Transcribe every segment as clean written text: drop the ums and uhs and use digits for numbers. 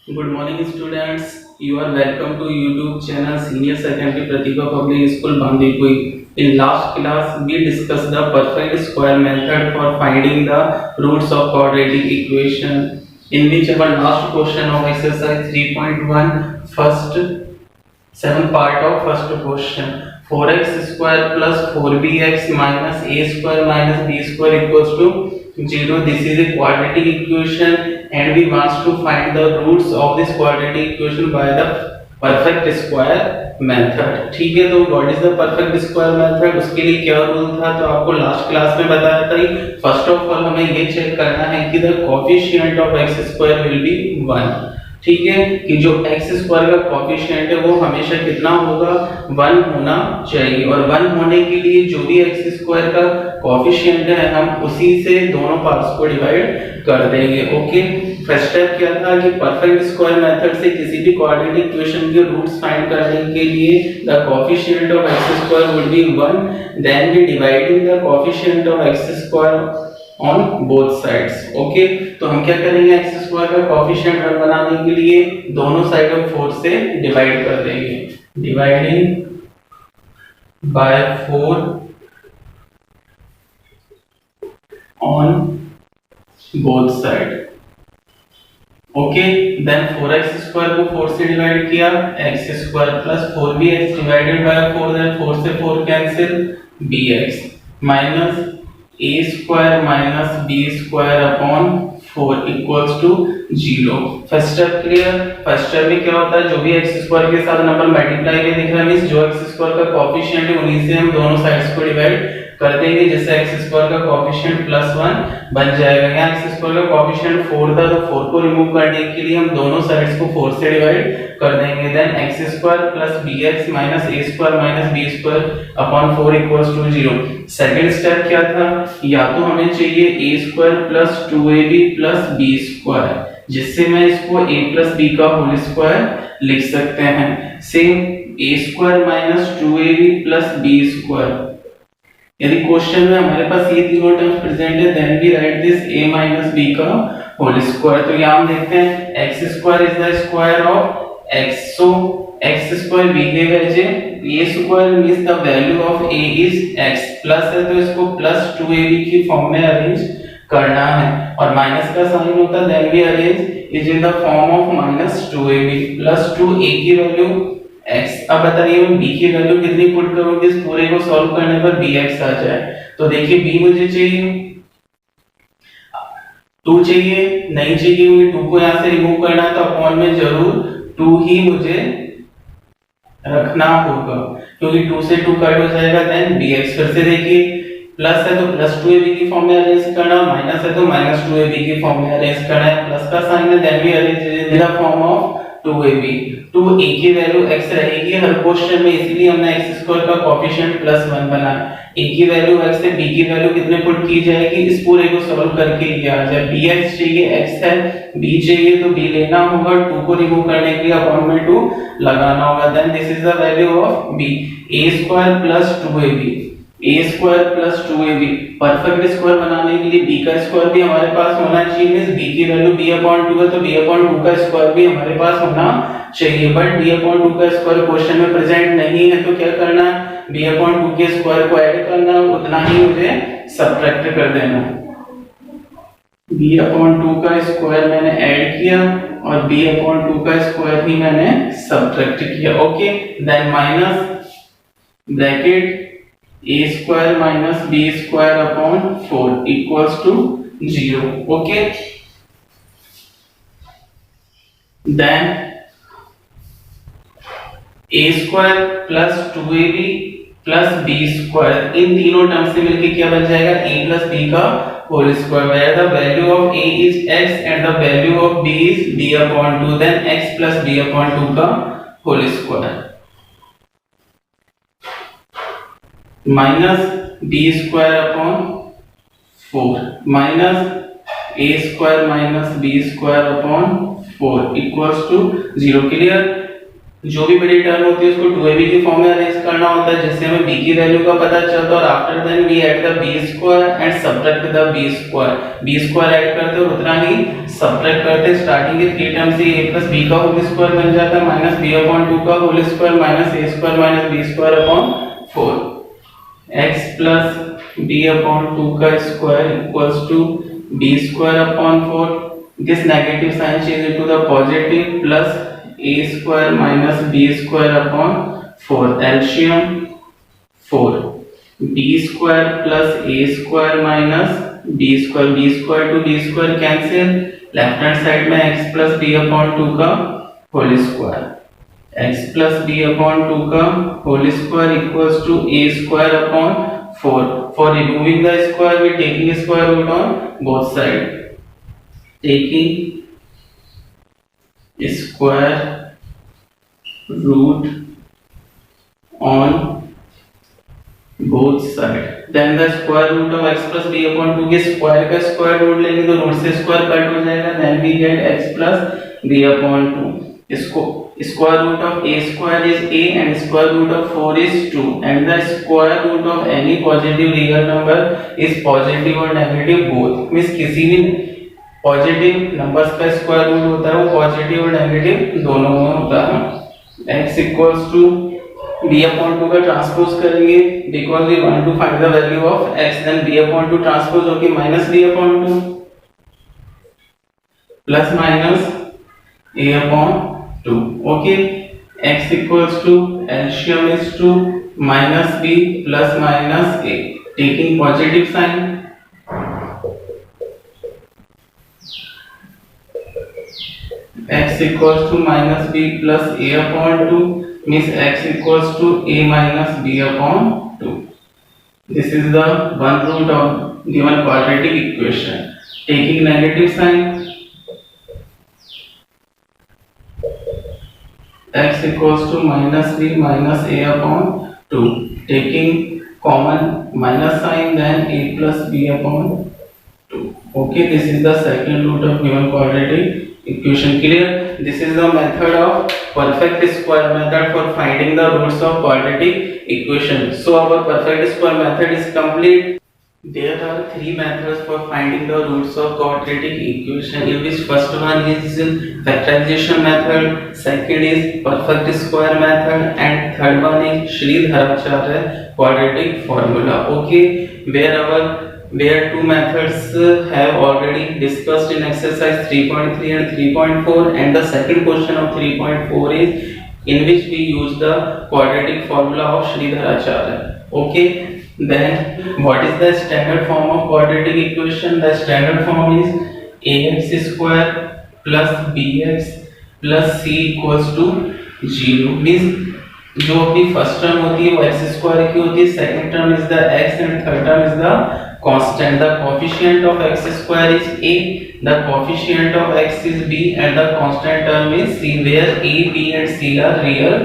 Good morning, students. You are welcome to YouTube channel Senior Secondary Pratibha Public School, Bandipur. In last class, we discussed the perfect square method for finding the roots of quadratic equation. In which our last question of exercise 3.1, first 7 part of first question. 4x square plus 4bx minus a square minus b square equals to 0. This is a quadratic equation and we want to find the roots of this quadratic equation by the perfect square method. ठीक है, तो what is the perfect square method, उसके लिए क्या rule था तो आपको last class में बताया था. फर्स्ट ऑफ ऑल हमें ये चेक करना है कि the coefficient of x square will be 1. ठीक है, कि जो x स्क्वायर का कोएफिशिएंट है वो हमेशा कितना होगा, 1 होना चाहिए. और 1 होने के लिए जो भी x स्क्वायर का कोएफिशिएंट है हम उसी से दोनों पार्ट्स को डिवाइड कर देंगे. ओके, फर्स्ट स्टेप क्या था कि परफेक्ट स्क्वायर मेथड से किसी भी क्वाड्रेटिक इक्वेशन के रूट्स फाइंड करने के लिए the coefficient of x square would be 1. Then we dividing the coefficient of x square on both sides. Okay, तो हम क्या करेंगे, x स्क्वायर का कोएफिशिएंट 1 बनाने के लिए दोनों साइड हम 4 से डिवाइड कर देंगे. Dividing by 4 on both side. Okay, then 4x square को 4 से डिवाइड किया, x square plus 4bx divided by 4, then 4 से 4 cancel, bx minus a square minus b square upon 4 equals to 0. First step clear. First step में क्या होता है, जो भी x स्क्वायर के साथ नंबर मल्टीप्लाई के दिख रहा है, मींस जो x स्क्वायर का कोएफिशिएंट है उन्हीं से हम दोनों साइड्स को डिवाइड कर देंगे. जैसे x स्क्वायर का कोएफिशिएंट +1 बन जाएगा. यहाँ x स्क्वायर का कोएफिशिएंट 4 था तो 4 को रिमूव करने के लिए हम दोनों साइड्स को 4 से डिवाइड कर देंगे. Then x square plus bx minus a square minus b square upon 4 equals to 0. Second step क्या था, या तो हमें चाहिए a square plus 2ab plus b square, जिससे मैं इसको a प्लस b का होल स्क्वायर लिख सकते हैं. Same a square minus 2ab plus b square. यदि क्वेश्चन में हमारे पास ये तीनों टर्म्स प्रेजेंट है, then we write this a minus b का होल स्क्वायर. तो यहाँ हम देखते हैं x square is the square of x, so x square behave as a square means the value of a is x, plus है तो इसको plus 2ab की फॉर्म में अरेंज करना है, और माइनस का साइन होता है, then we arrange is in the form of minus 2ab plus 2a की वैल्यू x. अब बताइए मैं b की वैल्यू कितनी पुट करूंगी, इस पूरे को सॉल्व करने पर bx आ जाए. तो देखिए b मुझे चाहिए, 2 चाहिए, नहीं चाहिए, मुझे 2 को यहां से रिमूव करना है तो अपॉन में जरूर 2 ही मुझे रखना होगा, क्योंकि 2 से 2 कट हो जाएगा. देन bx फिर से देखिए, प्लस है तो प्लस 2ab की फॉर्म में अरेंज करना, माइनस है तो माइनस 2ab की फॉर्म में अरेंज करना है, प्लस का साइन है, then we arrange in the form of 2ab. 2a की वैल्यू x रहेगी हर क्वेश्चन में, इसलिए हमने x स्क्वायर का कोएफिशिएंट +1 बनाया. a की वैल्यू x है, b की वैल्यू कितने पुट की जाएगी, इस पूरे को सॉल्व करके ये आ जाए. bx चाहिए, x है, b चाहिए तो b लेना होगा, 2 को रिमूव करने के लिए अपॉन में 2 लगाना होगा. Then this is the value of b, a square plus 2ab, a square plus 2ab. Perfect square बनाने के लिए b का स्क्वायर भी हमारे पास होना चाहिए, मींस b की वैल्यू b/2 है तो b/2 का स्क्वायर भी हमारे पास होना चाहिए. बट b/2 का स्क्वायर क्वेश्चन में प्रेजेंट नहीं है, तो क्या करना है, b/2 के स्क्वायर को ऐड करना, उतना ही मुझे सब्ट्रैक्ट कर देना. b/2 का स्क्वायर मैंने ऐड किया और b/2 का स्क्वायर ही मैंने सब्ट्रैक्ट किया. Okay, then minus bracket a square minus b square upon 4 equals to 0. Okay, then a square plus 2ab plus b square, इन तीनों टर्म से मिलके क्या बन जाएगा, a प्लस b का whole square, where the value of a is x and the value of b is b/2, then x plus b/2 का whole square minus b square upon 4 minus a square minus b square upon 4 equals to 0. Clear. जो भी बड़ी term होती है उसको 2ab की form में arrange करना होता है, जिससे हमें b की वैल्यू का पता चलता है। और after then we add the b square and subtract the b square. b square add करते हैं और उतना ही सबट्रैक्ट करते हैं। स्टार्टिंग के 3 टर्म से a प्लस b का होल स्क्वायर बन जाता है माइनस b अपॉन 2 का whole square minus a square minus b square upon 4। x plus b upon 2 का square equals to b square upon 4। This negative sign change into the positive plus a square minus b square upon 4 LCM 4 b square plus a square minus b square to b square cancel। Left hand side में x plus b upon 2 का whole square x plus b upon 2 का whole square equals to a square upon 4। For removing the square we taking square root on both side, taking square root on both side, then the square root of x plus b upon 2 के square का square root लेंगे तो root से square cut हो जाएगा, then we get x plus b upon 2। इसको square root of a square is a and square root of 4 is 2 and the square root of any positive real number is positive or negative both। Means किसी भी positive numbers का square root होता है वो positive और negative दोनों में होता है। x equals to b upon 2 का ट्रांसपोज करेंगे because we want to find the value of x, then b upon 2 transpose होके minus b upon 2 plus minus a upon 2। Okay, x equals to LCM is two minus b plus minus a, taking positive sign x equals to minus b plus a upon 2 means x equals to a minus b upon 2। This is the one root of given quadratic equation। Taking negative sign, x equals to minus b minus a upon 2। Taking common minus sign, then a plus b upon 2। Okay, this is the second root of given quadratic equation। Clear? This is the method of perfect square method for finding the roots of quadratic equation। So our perfect square method is complete। There are 3 methods for finding the roots of quadratic equation, in which first one is factorization method, second is perfect square method, and third one is Sridharacharya quadratic formula। Okay, where 2 methods have already discussed in exercise 3.3 and 3.4, and the second question of 3.4 is in which we use the quadratic formula of Sridharacharya। Okay, then what is the standard form of quadratic equation? The standard form is ax square plus bx plus c equals to 0। means जो अपनी first term होती है वो x square की होती है, second term is the x and third term is the constant. The coefficient of x square is a, the coefficient of x is b and the constant term is c, where a, b and c are real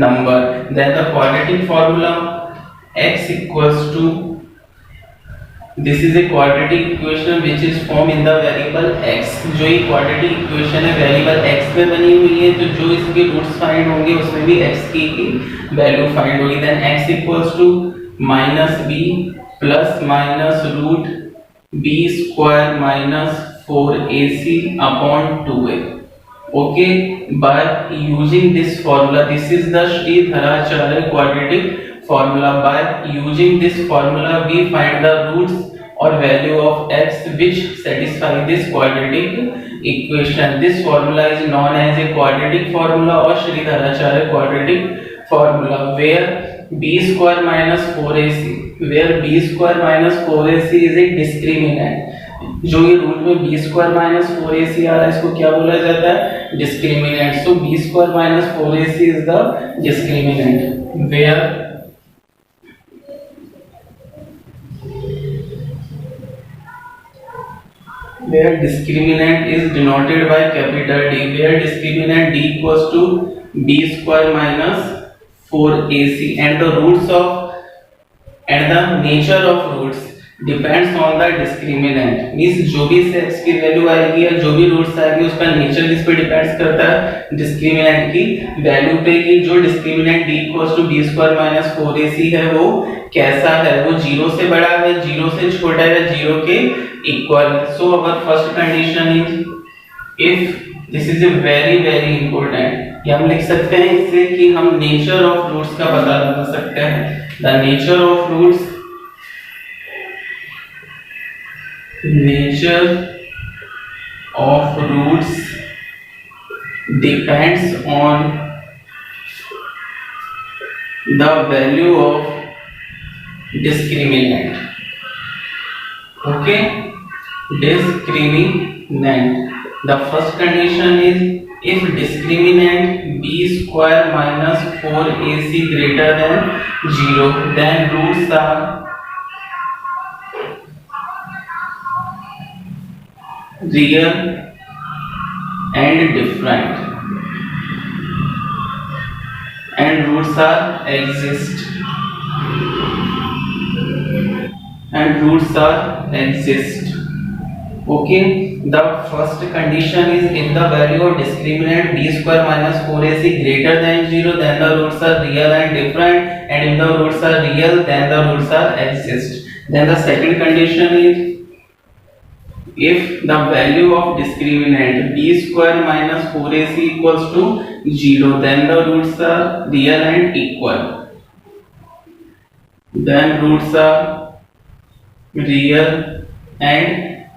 number। then the quadratic formula x equals to, this is a quadratic equation which is formed in the variable x। जो ये quadratic equation है variable x में बनी हुई है, तो जो इसके रूट्स फाइंड होंगे उसमें भी x की वैल्यू फाइंड होगी। Then x equals to minus b plus minus root b square minus 4ac upon 2a। Okay, by using this formula, this is the Sridharacharya quadratic formula। by using this formula we find the roots or value of x which satisfy this quadratic equation। this formula is known as a quadratic formula or Sridharacharya quadratic formula, where b square minus 4ac, where b square minus 4ac is a discriminant। जो ये root में b square minus 4ac आ रहा है इसको क्या बोला जाता है? Discriminant. So b square minus 4ac is the discriminant, where discriminant is denoted by capital D, where discriminant D equals to b square minus 4ac, and the roots of and the nature of roots depends on the discriminant, means जो भी x की value आएगी या जो भी roots आएगी उसका nature किस पे डिपेंड्स करता है, डिस्क्रिमिनेंट की वैल्यू पे, कि जो डिस्क्रिमिनेंट d = b² - 4ac है वो कैसा है, वो 0 से बड़ा है, 0 से छोटा है, 0 के equal. So our first condition is if this is a very important, ये हम लिख सकते हैं इससे कि हम नेचर ऑफ रूट्स का पता लगा सकते हैं। The nature of roots, nature of roots depends on the value of discriminant. Okay, discriminant. The first condition is if discriminant b² - 4ac greater than 0, then roots are real and different and roots are exist okay. The first condition is if the value of discriminant b² - 4ac greater than 0, then the roots are real and different, and if the roots are real then the roots are exist. Then the second condition is if the value of discriminant b² - 4ac equals to 0, then the roots are real and equal. Then roots are real and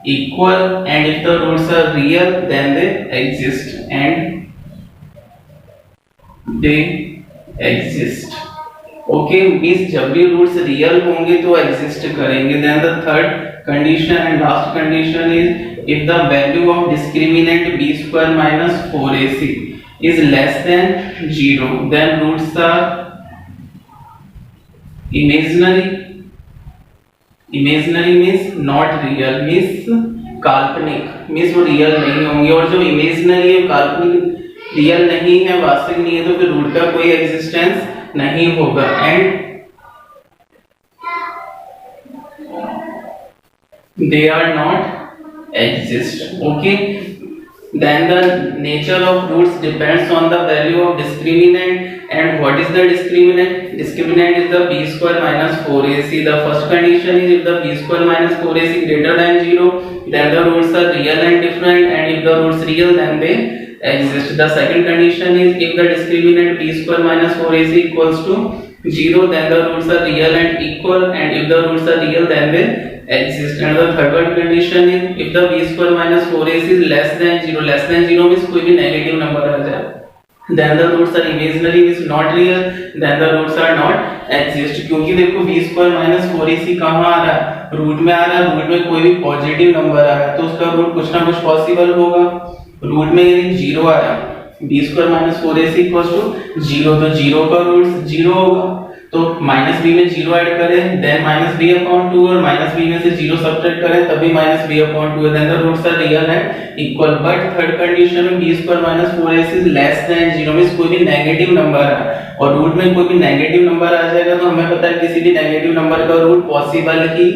equal, and if the roots are real then they exist, okay, means जब भी roots real होंगे तो exist करेंगे। Then the third condition and last condition is if the value of discriminant b² - 4ac is less than 0, then roots are imaginary means not real, means काल्पनिक, means वो real नहीं होंगे। और जो imaginary है, काल्पनिक, रियल नहीं है, वास्तविक नहीं है, तो फिर रूट का कोई एग्जिस्टेंस नहीं होगा। And they are not exist, okay. Then the nature of roots depends on the value of discriminant, and what is the discriminant? Discriminant is the b² - 4ac. The first condition is if the b² - 4ac greater than 0, then the roots are real and different, and if the roots real then they exist. The second condition is if the discriminant b² - 4ac equals to 0, then the roots are real and equal, and if the roots are real then they exist. And the third condition is if the b² - 4ac is less than 0, less than 0 means कोई भी negative number आ जाए, then the roots are imaginary, means not real, then the roots are not exist. क्योंकि देखो b² - 4ac कहाँ आ रहा है, root में आ रहा है, रूट में कोई भी पॉजिटिव नंबर आ रहा है तो उसका रूट कुछ ना कुछ पॉसिबल होगा। रूट में यदि 0 आया, b² - 4ac equals to 0, तो 0 का रूट 0 होगा, तो -b में 0 ऐड करें, देन -b/2, और -b में से 0 सब्ट्रैक्ट करें तभी -b/2, then the roots are real and equal. But third condition में b² - 4ac is less than 0 means कोई भी नेगेटिव नंबर है, और रूट में कोई भी नेगेटिव नंबर आ जाएगा तो हमें पता है किसी भी नेगेटिव नंबर का रूट पॉसिबल ही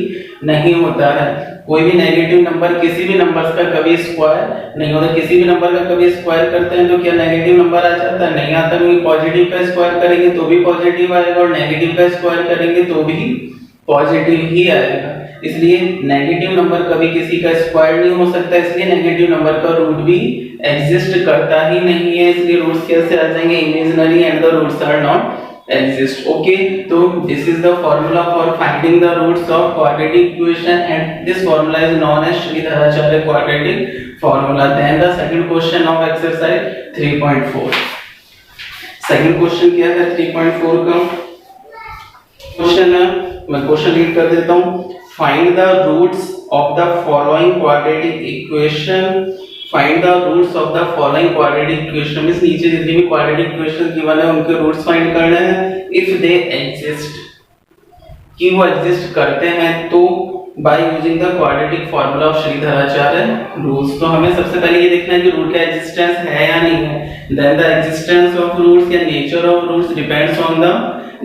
नहीं होता है। कोई भी नेगेटिव नंबर किसी भी नंबर का कभी स्क्वायर नहीं होता, किसी भी नंबर का कभी स्क्वायर करते हैं तो क्या नेगेटिव नंबर आ जाता है, नहीं आता, क्योंकि पॉजिटिव का स्क्वायर करेंगे तो भी पॉजिटिव आएगा और नेगेटिव का स्क्वायर करेंगे तो भी पॉजिटिव ही आएगा। इसलिए नेगेटिव नंबर कभी किसी का स्क्वायर नहीं हो सकता, इसलिए नेगेटिव नंबर का रूट भी एग्जिस्ट करता ही नहीं है। इसलिए रूट्स कैसे आ जाएंगे, imaginary, and the roots are not exist, okay. So this is the formula for finding the roots of quadratic equation, and this formula is known as Sridharacharya quadratic formula. Then the second question of exercise 3.4. second question क्या है 3.4 का question है, मैं question read कर देता हूँ। Find the roots of the following quadratic equation, find the roots of the following quadratic equation, means नीचे जितनी भी क्वाड्रेटिक इक्वेशन गिवन है उनके रूट्स फाइंड करने हैं। इफ दे एग्जिस्ट, कि वो एग्जिस्ट करते हैं तो bye using the quadratic formula of Shridharacharya rules. तो हमें सबसे पहले ये देखना है कि रूट का एग्जिस्टेंस है या नहीं है। Then the existence of roots या nature of roots depends on the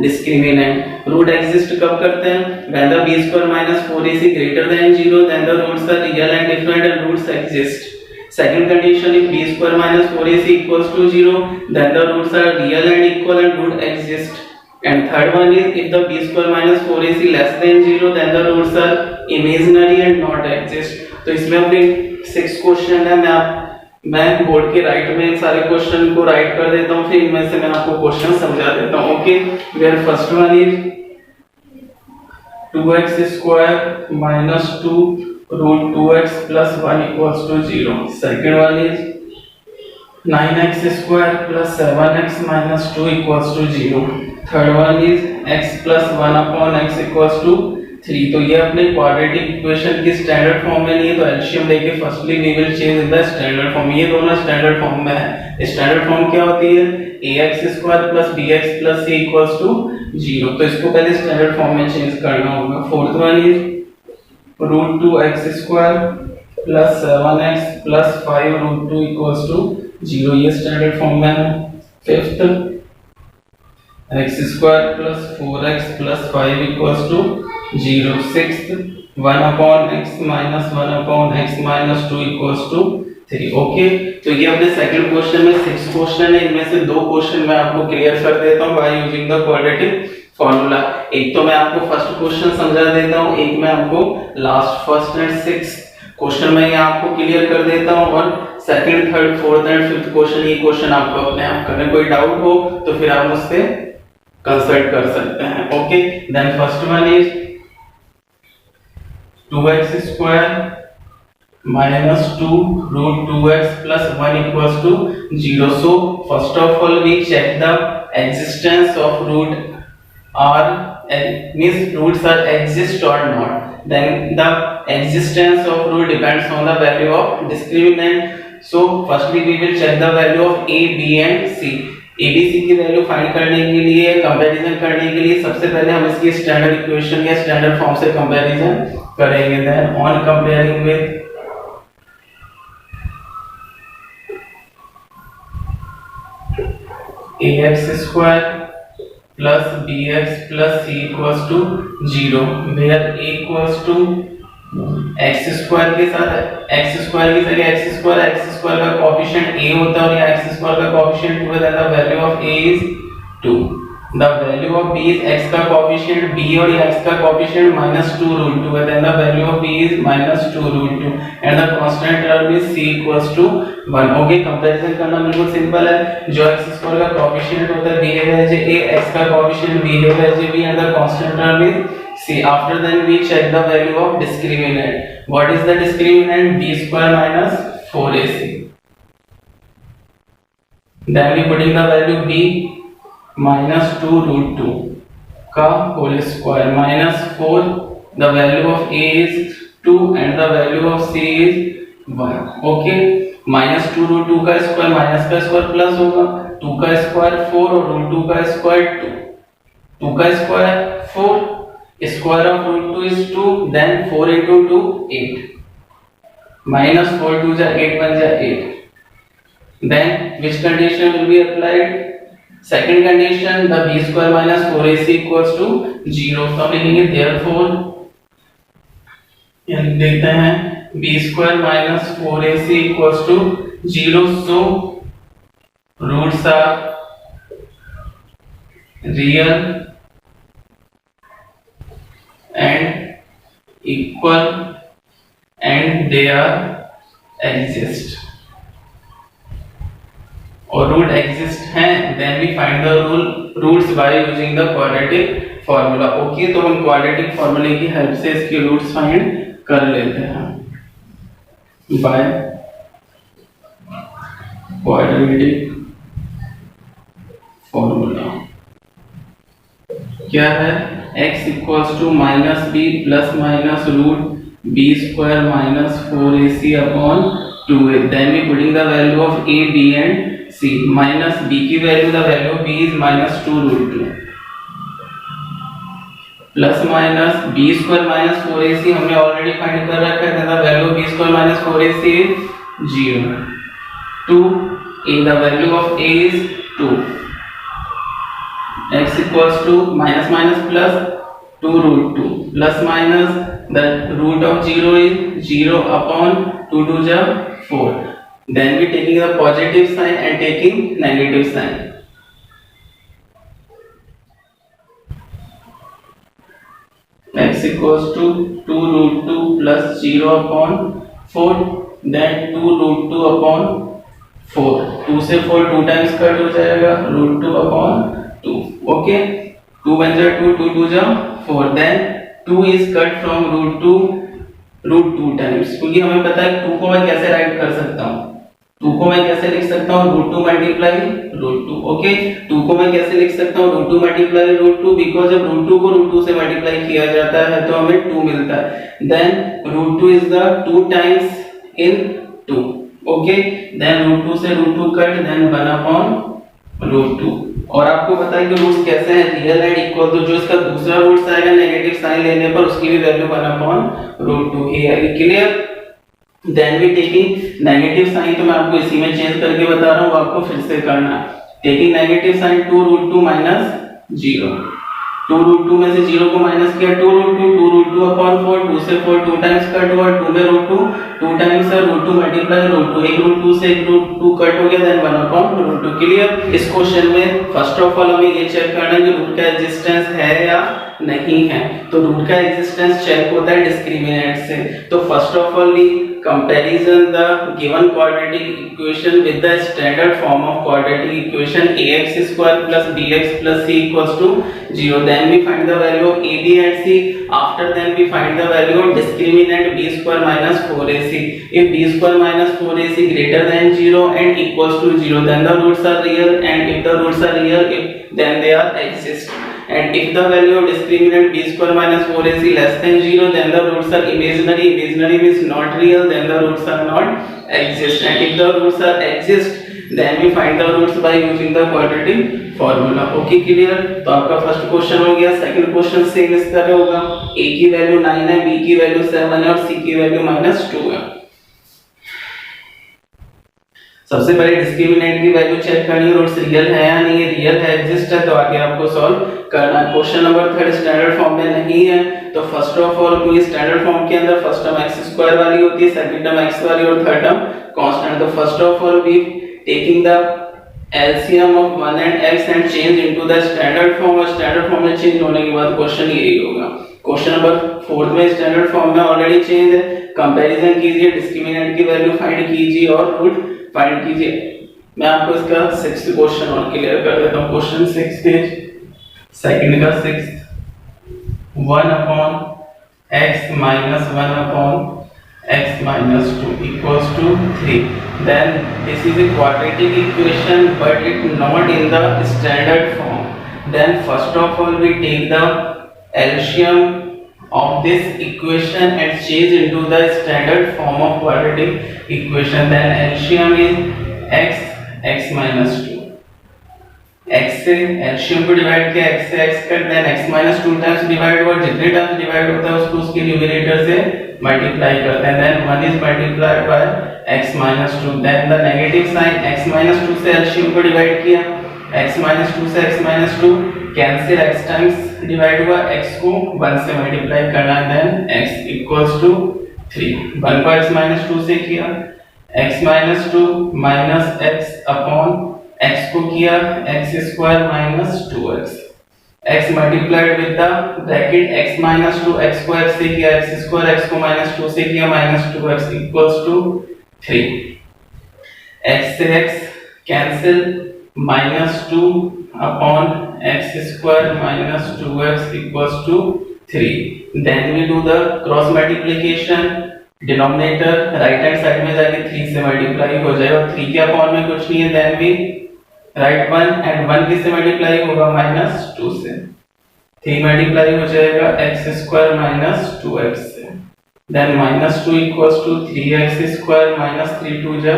discriminant. Root exist कब करते हैं? When the b square minus 4ac greater than 0 then the roots are real and different and roots exist. Second condition, if b square minus 4ac equals to 0, then the roots are real and equal and root exist. And third one is, if the b square minus 4ac less than 0, then the roots are imaginary and not exist. तो इसमें अपने 6 question है, मैं board के right में सारे question को right कर देता हूँ, फिर इनमें से मैं आपको क्वेश्चन समझा देता हूँ। Okay, where first one is 2x square minus 2 root 2x plus 1 equals to 0. Second one is 9x square plus 7x minus 2 equals to 0. Third one is x plus 1 upon x equals to 3. तो ये अपने quadratic equation की standard form में नहीं है, तो LCM लेके firstly we will change in the standard form. ये दोनों स्टैंडर्ड फॉर्म में है। स्टैंडर्ड फॉर्म क्या होती है? ax square plus bx plus c equals to 0। तो इसको पहले स्टैंडर्ड फॉर्म में चेंज करना होगा। Fourth one is root 2x square plus 7x plus 5 root 2 equals to 0। ये स्टैंडर्ड फॉर्म में है। Fifth x square plus 4x plus 5 equals to 0। Sixth 1 upon x minus 1 upon x minus 2 equals to 3। Okay, तो ये अपने second question में 6 question है, इनमें से 2 क्वेश्चन मैं आपको क्लियर कर देता हूँ bye using the quadratic formula. एक तो मैं आपको फर्स्ट क्वेश्चन समझा देता हूँ, एक मैं आपको लास्ट फर्स्ट एंड 6 क्वेश्चन में आपको क्लियर कर देता हूँ, और second third fourth and fifth question ये क्वेश्चन आपको अपने आप करने। कोई डाउट हो तो फिर आप मुझसे कंसल्ट कर सकते हैं। Okay, then first one is 2x square minus 2 root 2x plus 1 equals to 0। So first of all we check the existence of root means roots are exist or not. Then the existence of root depends on the value of discriminant. So firstly we will check the value of a, b and c। a, b, c की value find करने के लिए, comparison करने के लिए सबसे पहले हम इसकी स्टैंडर्ड इक्वेशन या स्टैंडर्ड फॉर्म से कंपैरिजन करेंगे। Then on comparing with ax square plus bx plus c equals to 0, where a equals to x square के साथ x square की जगह x square का कोएफिशिएंट a होता है और यहाँ x square का कोएफिशिएंट 2 है, then the value of a is 2। the value of b is x का कोएफिशिएंट b और यहाँ x का कोएफिशिएंट -2 root 2 है, then the value of b is -2 root 2 and the constant term is c equals to 1। Okay, comparison करना बिल्कुल simple है। जो x square का कोएफिशिएंट होता है बिहेव एज a, x का coefficient behave as b and the constant term is c। after then we check the value of discriminant। what is the discriminant? b square minus 4ac। then we putting the value b minus 2 root 2 का whole square minus 4, the value of a is 2 and the value of c is 1। Okay, -2 root 2 का square minus का square plus होगा, 2 का square 4 और root 2 का square 2। 2 का square 4, square of root 2 is 2, then 4 into 2 8, minus 4 2 जा 8 1 जा 8। then which condition will be applied? second condition, the b square minus 4ac equals to 0। तो हम लिखेंगे therefore, यहाँ देखते हैं b square minus 4ac equals to 0। so roots are real and equal and they are exist। और root exist हैं, then we find the roots by using the quadratic formula. Okay, तो हम क्वाड्रेटिक फार्मूले की help से इसके roots find कर लेते हैं बाय क्वाड्रेटिक फार्मूला। क्या है? x equals to minus B plus minus root B square minus 4ac upon 2a। Then we putting the value of a, b and c। Minus b की value, the value of b is -2 root 2 plus minus b square minus 4ac हमने already find कर रखा है, the value of b square minus 4ac is 0। 2 a, the value of a is 2 x equals to minus minus plus 2 root 2 plus minus the root of 0 is 0 upon 2 to the 4. Then we taking the positive sign and taking negative sign. X equals to 2 root 2 plus 0 upon 4, then 2 root 2 upon 4. 2 से 4 2 times cut हो जाएगा, root 2 upon 2. Okay, 2 बन जाए 2, 2 2 जा 4. Then 2 is cut from root 2 times, क्योंकि हमें पता है 2 को मैं कैसे राइट कर सकता हूँ, 2 को मैं कैसे लिख सकता हूँ रूट 2 मल्टीप्लाई रूट 2. ओके, 2 को मैं कैसे लिख सकता हूँ रूट 2 मल्टीप्लाई रूट 2, बिकॉज जब रूट 2 को रूट 2 से मल्टीप्लाई किया जाता है तो हमें 2 मिलता है. Then root 2 is the 2 times in 2. Okay, then root 2 से रूट 2 कट, देन 1 अपॉन रूट 2. और आपको पता है कि रूट्स कैसे हैं, रियल एंड इक्वल, तो जो इसका दूसरा रूट्स आएगा नेगेटिव साइन लेने पर उसकी भी वैल्यू 1 अपॉन रूट 2 ही आएगी. क्लियर? देन भी टेकिंग नेगेटिव साइन, तो मैं आपको इसी में चेंज करके बता रहा हूँ, आपको फिर से करना है. Taking negative sign 2 root 2 minus 0, 2 root 2 में से 0 को माइनस किया, 2 रूट 2 अपॉन 4, 2 से 4 2 टाइम्स कट हुआ, 2 में रूट 2 टाइम्स है, रूट 2 मल्टीप्लाई रूट 2, एक रूट 2 से एक रूट 2 कट हो गया, देन 1 अपॉन रूट 2. क्लियर? इस क्वेश्चन में फर्स्ट ऑफ ऑल हमें ये चेक करना है कि रूट का एग्जिस्टेंस है या नहीं है. तो रूट का एग्जिस्टेंस चेक होता है डिस्क्रिमिनेंट से. तो first of all we comparison the given quadratic equation with the standard form of quadratic equation ax square plus bx plus c equals to 0. Then we find the value of a, b and c. After then we find the value of discriminant b square minus 4ac. If b square minus 4ac greater than 0 and equals to 0, then the roots are real, and if the roots are real, then they are exist. And if the value of discriminant b square minus 4ac less than 0, then the roots are imaginary. Imaginary means not real, then the roots are not exist. And if the roots are exist, then we find the roots by using the quadratic formula. Okay, clear? तो आपका first question हो गया. Second question same इस तरह होगा. a की value 9 है, b की वैल्यू 7 है और c की वैल्यू -2 है. सबसे पहले डिस्क्रिमिनेंट की वैल्यू चेक करनी है, रूट्स रियल है या नहीं है. रियल है, एग्जिस्ट है, तो आगे आपको सॉल्व करना है. क्वेश्चन नंबर 3 स्टैंडर्ड फॉर्म में नहीं है, तो फर्स्ट ऑफ ऑल क्योंकि स्टैंडर्ड फॉर्म के अंदर फर्स्ट टर्म x स्क्वायर वाली होती है, सेकंड टर्म x वाली और थर्ड टर्म कांस्टेंट. तो first of all we taking the LCM of 1 and x and change into the standard form. और स्टैंडर्ड फॉर्म में चेंज होने के बाद क्वेश्चन यही होगा. क्वेश्चन नंबर 4 में स्टैंडर्ड फॉर्म में ऑलरेडी चेंज है. कंपैरिजन कीजिए, डिस्क्रिमिनेंट की वैल्यू फाइंड कीजिए और रूट फाइंड कीजिए. मैं आपको इसका 6th क्वेश्चन और क्लियर कर देता हूं. क्वेश्चन 6 पेज सेकंड का 6th 1 upon x minus 1 upon x minus 2 equals to 3. Then this is a quadratic equation but it not in the standard form. Then first of all we take the LCM of this equation and change into the standard form of quadratic equation. Then LCM is x minus 2. x से LCM को divide किया, x से x कर, then x minus 2 times divide हुआ, जितने times divide होता है उसको उसके न्यूमरेटर से मल्टीप्लाई करते हैं. Then 1 is multiplied by x minus 2. Then the negative sign, x minus 2 से LCM को डिवाइड किया, x minus 2 से x minus 2 cancel, x times divide हुआ, x को 1 से मल्टीप्लाई करना है, देन x इक्वल्स टू 3. 1 को x minus 2 से किया, x minus 2 minus x upon x को किया x square minus 2x, x multiplied with the bracket x minus 2, x को x से किया x स्क्वायर, x को माइनस 2 से किया minus 2x equals to 3. x से x cancel, minus 2 upon x square minus 2x equals to 3. Then we do the cross multiplication, denominator right hand side में जाके 3 से मल्टीप्लाई हो जाएगा, 3 के अपॉन में कुछ नहीं है, देन वी राइट 1 एंड 1 किससे मल्टीप्लाई होगा माइनस 2 से, 3 मल्टीप्लाई हो जाएगा x स्क्वायर माइनस 2x से, then minus 2 equals to 3x square minus 3 2 जा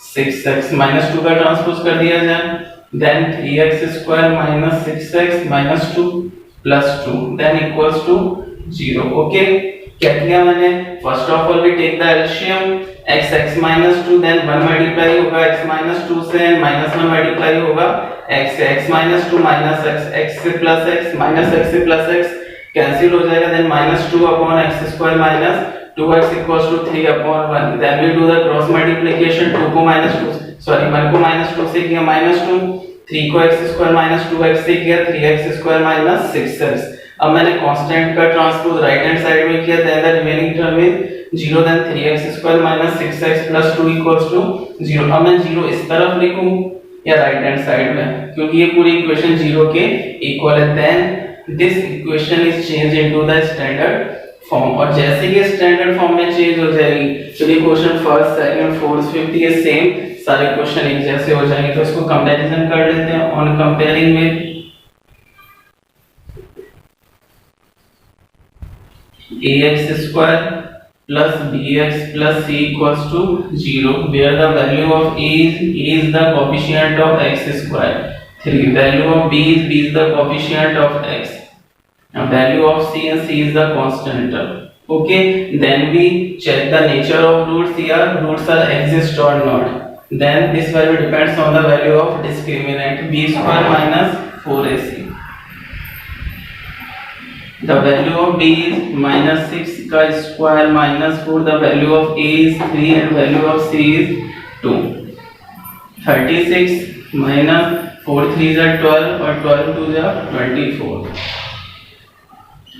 6x, माइनस 2 का ट्रांसपोज कर दिया जाए, then 3x square minus 6x minus 2 plus 2 then equals to 0. Okay, क्या किया मैंने, first of all we take the LCM x x minus 2, then 1 multiply होगा x minus 2 से, माइनस 1 मल्टीप्लाई होगा x से, x minus 2 minus x, x से plus x, minus x से plus x cancel हो जाएगा, then minus 2 upon x square minus 2x equals to 3 upon 1, then we do the cross multiplication, 2 को minus 2 sorry 1 को minus 2 से किया minus 2, 3 को x square minus 2x से किया 3x स्क्वायर माइनस 6x। अब मैंने कांस्टेंट का ट्रांसपोज राइट हैंड साइड में किया, then the remaining term is 0, then 3x square minus 6x plus 2 equals to 0। अब मैं 0 इस तरफ लिखूं या राइट हैंड साइड में, क्योंकि ये पूरी इक्वेशन 0 के इक्वल है, then this equation is change into the standard form. और जैसे ये स्टैंडर्ड फॉर्म में चेंज हो जाएगी तो ये question first second fourth fifth ये सेम सारे क्वेश्चन एक जैसे हो जाएंगे। तो इसको कंपैरिजन कर लेते हैं। ऑन कंपेयरिंग में ax square plus bx plus c equals to 0, where the value of a is the coefficient of x square, 3 value of b is the coefficient of x, and value of c and c is the constant term. Okay, then we check the nature of roots here, roots are exist or not, then this value depends on the value of discriminant b square minus 4ac. The value of b is minus 6 का square minus 4, the value of a is 3 and value of c is 2. 36 minus 4 3 are 12 और 12 2 are 24.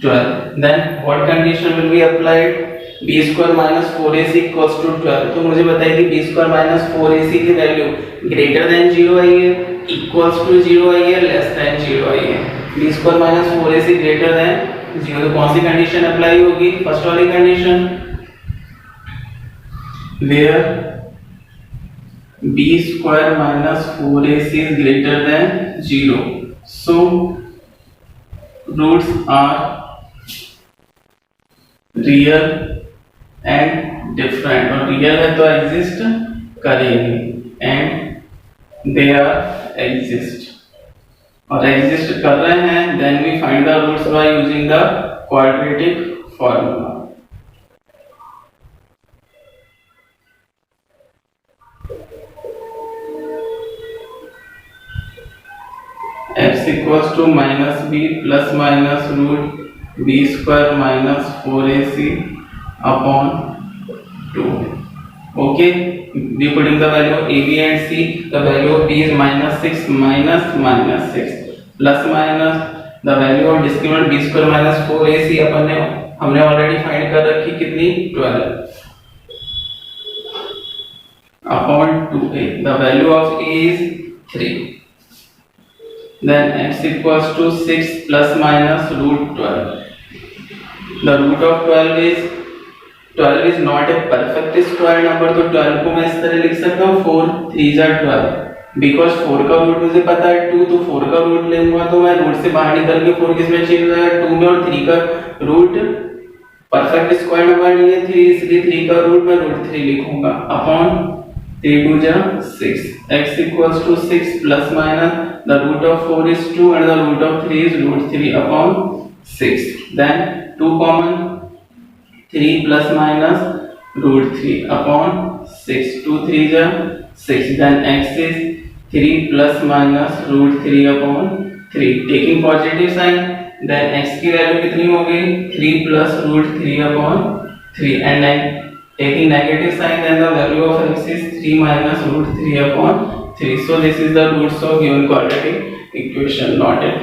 12. Then what condition will be applied? b square minus 4ac equals to 12. तो मुझे बताइए कि b square minus 4ac की value greater than 0 आई है, equals to 0 आई है, less than 0 आई है। b square minus 4ac greater than 0, तो कौन सी कंडीशन अप्लाई होगी? फर्स्ट वाली condition, where b square minus 4ac is greater than 0, so roots are real and different, और real है तो एग्जिस्ट करेंगे, एंड दे आर एग्जिस्ट, और एग्जिस्ट कर रहे हैं, then we find the roots by using the quadratic formula. x equals to minus B plus minus root B square minus 4ac upon 2. Okay, we putting the value of a, b and c. The value of b is minus 6 minus 6 plus minus the value of discriminant b square minus 4ac हमने already find कर रखी कितनी 12 upon 2a. The value of a is 3. Then x equals to 6 plus minus root 12. The root of 12 is not a perfect square number, तो 12 को मैं इस तरह लिख सकता हूँ 4 3 are 12, बिकॉज 4 का रूट मुझे पता है 2, तो 4 का रूट लूंगा तो मैं रूट से बाहर निकल के 4 किस में चेंज हो जाएगा 2 में, और 3 का रूट परफेक्ट स्क्वायर नंबर नहीं है 3, इसलिए 3 का रूट मैं रूट 3 लिखूंगा अपॉन 3 2 जा 6. x equals to 6 plus minus the root of 4 is 2 and the root of 3 is root 3 upon 6. Then 2 common, 3 plus minus root 3 upon 6. 2 3 जा 6. Then x is 3 plus minus root 3 upon 3. Taking positive sign, then x की value कितनी हो गई 3 plus root 3 upon 3, and then taking negative sign, then the value of x is 3 minus root 3 upon 3. So this is the roots of given quadratic equation, not it.